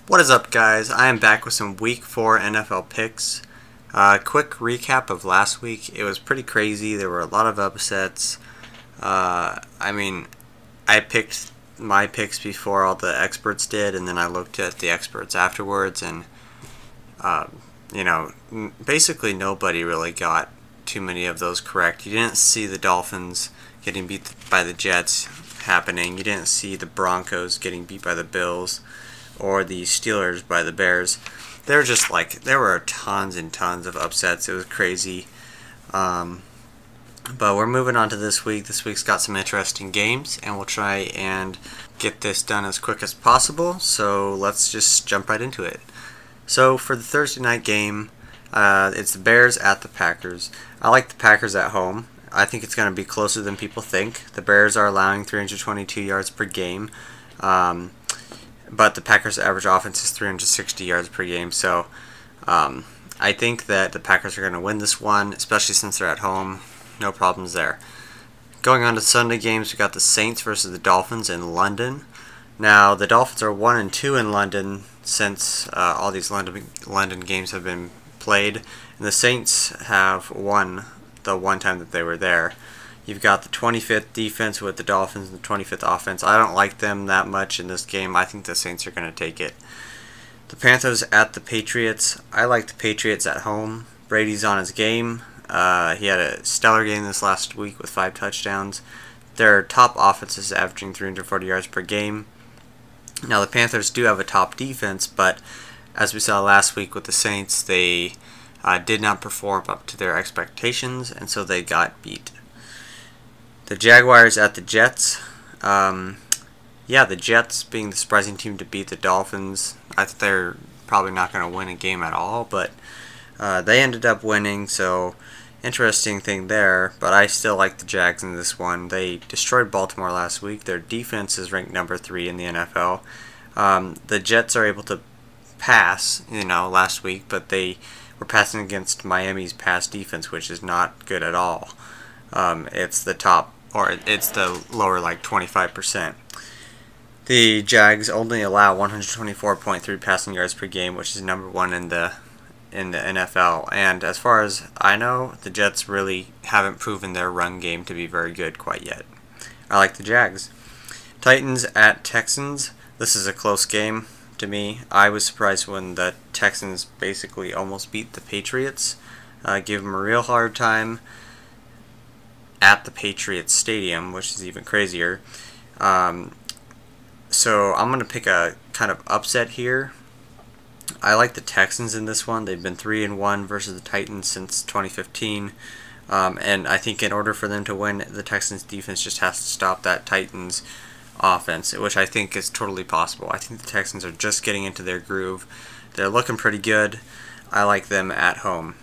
What is up, guys? I am back with some Week 4 NFL picks. Quick recap of last week. It was pretty crazy. There were a lot of upsets. I picked my picks before all the experts did, and then I looked at the experts afterwards, and basically nobody really got too many of those correct. You didn't see the Dolphins getting beat by the Jets happening. You didn't see the Broncos getting beat by the Bills or the Steelers by the Bears. There were tons and tons of upsets. It was crazy. But we're moving on to this week. This week's got some interesting games, and we'll try and get this done as quick as possible. So let's just jump right into it. So for the Thursday night game, it's the Bears at the Packers. I like the Packers at home. I think it's going to be closer than people think. The Bears are allowing 322 yards per game. But the Packers' average offense is 360 yards per game, so I think that the Packers are going to win this one, especially since they're at home. No problems there. Going on to Sunday games, we got the Saints versus the Dolphins in London. Now, the Dolphins are 1-2 in London since all these London games have been played, and the Saints have won the one time that they were there. You've got the 25th defense with the Dolphins and the 25th offense. I don't like them that much in this game. I think the Saints are going to take it. The Panthers at the Patriots. I like the Patriots at home. Brady's on his game. He had a stellar game this last week with 5 touchdowns. Their top offense is averaging 340 yards per game. Now, the Panthers do have a top defense, but as we saw last week with the Saints, they did not perform up to their expectations, and so they got beat. The Jaguars at the Jets. The Jets being the surprising team to beat the Dolphins. I think they're probably not going to win a game at all, but they ended up winning, so interesting thing there. But I still like the Jags in this one. They destroyed Baltimore last week. Their defense is ranked number 3 in the NFL. The Jets are able to pass, last week, but they were passing against Miami's pass defense, which is not good at all. It's the lower, like 25%. The Jags only allow 124.3 passing yards per game, which is number 1 in the NFL. And as far as I know, the Jets really haven't proven their run game to be very good quite yet. I like the Jags. Titans at Texans. This is a close game to me. I was surprised when the Texans basically almost beat the Patriots. Give them a real hard time at the Patriots Stadium, which is even crazier. So I'm going to pick a kind of upset here. I like the Texans in this one. They've been 3-1 versus the Titans since 2015. And I think in order for them to win, the Texans defense just has to stop that Titans offense, which I think is totally possible. I think the Texans are just getting into their groove. They're looking pretty good. I like them at home.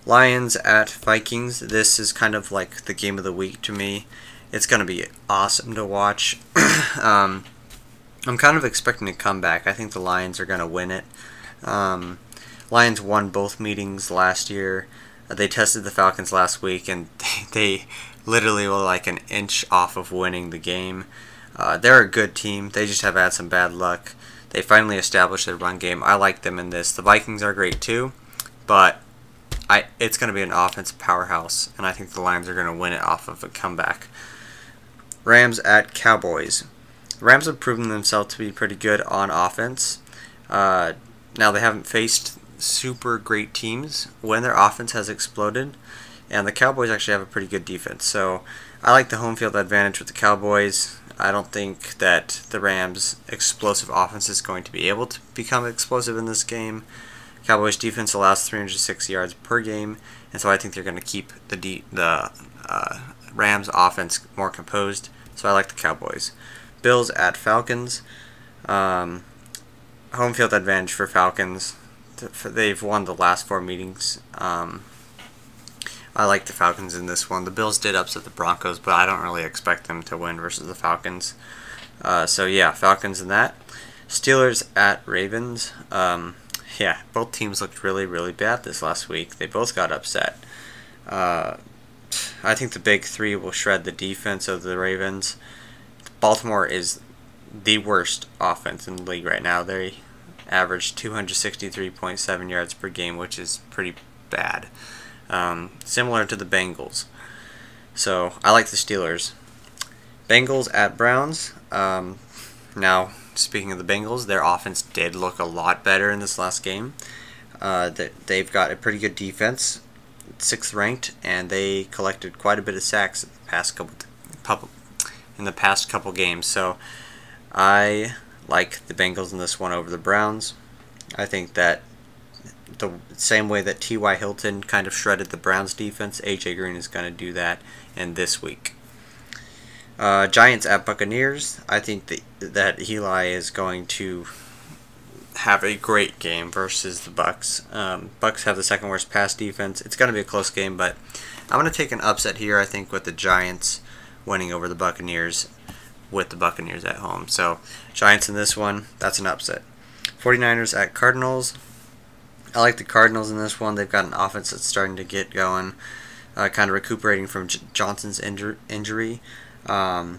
Lions at Vikings. This is kind of like the game of the week to me. It's going to be awesome to watch. I'm kind of expecting a comeback. I think the Lions are going to win it. Lions won both meetings last year. They tested the Falcons last week, and they literally were like an inch off of winning the game. They're a good team. They just have had some bad luck. They finally established their run game. I like them in this. The Vikings are great too, but it's going to be an offensive powerhouse, and I think the Lions are going to win it off of a comeback. Rams at Cowboys. The Rams have proven themselves to be pretty good on offense. Now, they haven't faced super great teams when their offense has exploded, and the Cowboys actually have a pretty good defense. So I like the home field advantage with the Cowboys. I don't think that the Rams' explosive offense is going to be able to become explosive in this game. Cowboys defense allows 306 yards per game, and so I think they're going to keep the Rams offense more composed. So I like the Cowboys. Bills at Falcons. Home field advantage for Falcons. They've won the last 4 meetings. I like the Falcons in this one. The Bills did upset the Broncos, but I don't really expect them to win versus the Falcons. So yeah, Falcons in that. Steelers at Ravens. Both teams looked really, really bad this last week. They both got upset. I think the big 3 will shred the defense of the Ravens. Baltimore is the worst offense in the league right now. averaged 263.7 yards per game, which is pretty bad. Similar to the Bengals. So I like the Steelers. Bengals at Browns. Now, speaking of the Bengals, their offense did look a lot better in this last game. They've got a pretty good defense, 6th ranked, and they collected quite a bit of sacks in the past couple games. So I like the Bengals in this one over the Browns. I think that the same way that T.Y. Hilton kind of shredded the Browns defense, A.J. Green is going to do that in this week. Giants at Buccaneers. I think that Eli is going to have a great game versus the Bucs. Bucs have the 2nd worst pass defense. It's going to be a close game, but I'm going to take an upset here, I think, with the Giants winning over the Buccaneers with the Buccaneers at home. So Giants in this one, that's an upset. 49ers at Cardinals. I like the Cardinals in this one. They've got an offense that's starting to get going, kind of recuperating from Johnson's injury. They're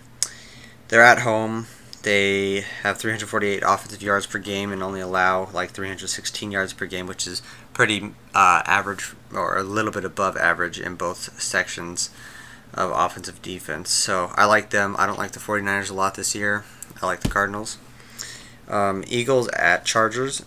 at home. They have 348 offensive yards per game and only allow like 316 yards per game, which is pretty average, or a little bit above average in both sections of offensive defense. So I like them. I don't like the 49ers a lot this year. I like the Cardinals. Eagles at Chargers.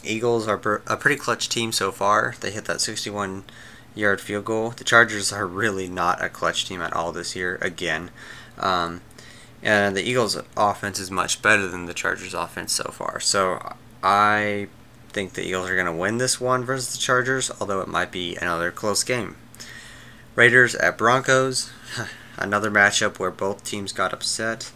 Eagles are a pretty clutch team so far. They hit that 61-yard field goal. The Chargers are really not a clutch team at all this year, again. And the Eagles' offense is much better than the Chargers' offense so far. So I think the Eagles are going to win this one versus the Chargers, although it might be another close game. Raiders at Broncos. Another matchup where both teams got upset.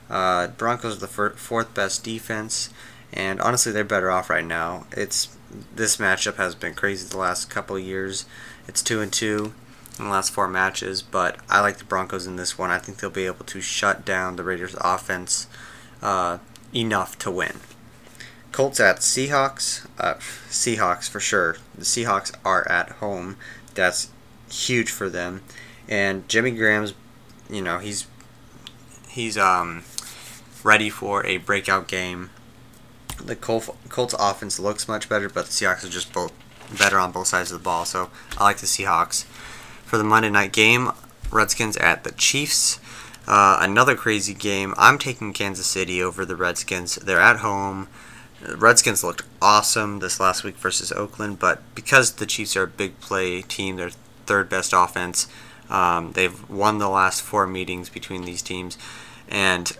Broncos are the 4th best defense, and honestly they're better off right now. This matchup has been crazy the last couple of years. It's 2-2 in the last 4 matches, but I like the Broncos in this one. I think they'll be able to shut down the Raiders' offense enough to win. Colts at Seahawks. Seahawks for sure. The Seahawks are at home. That's huge for them. And Jimmy Graham's, he's ready for a breakout game. The Colts offense looks much better, but the Seahawks are just better on both sides of the ball. So I like the Seahawks. For the Monday night game, Redskins at the Chiefs. Another crazy game. I'm taking Kansas City over the Redskins. They're at home. The Redskins looked awesome this last week versus Oakland, but because the Chiefs are a big play team, they're 3rd best offense. They've won the last 4 meetings between these teams, and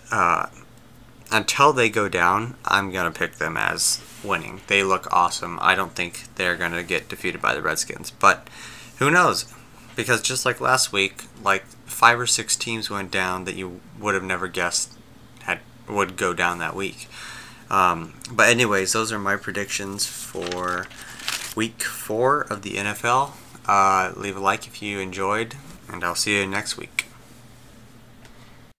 until they go down, I'm going to pick them as winning. They look awesome. I don't think they're going to get defeated by the Redskins, but who knows? Because just like last week, like 5 or 6 teams went down that you would have never guessed would go down that week. But anyways, those are my predictions for week 4 of the NFL. Leave a like if you enjoyed, and I'll see you next week.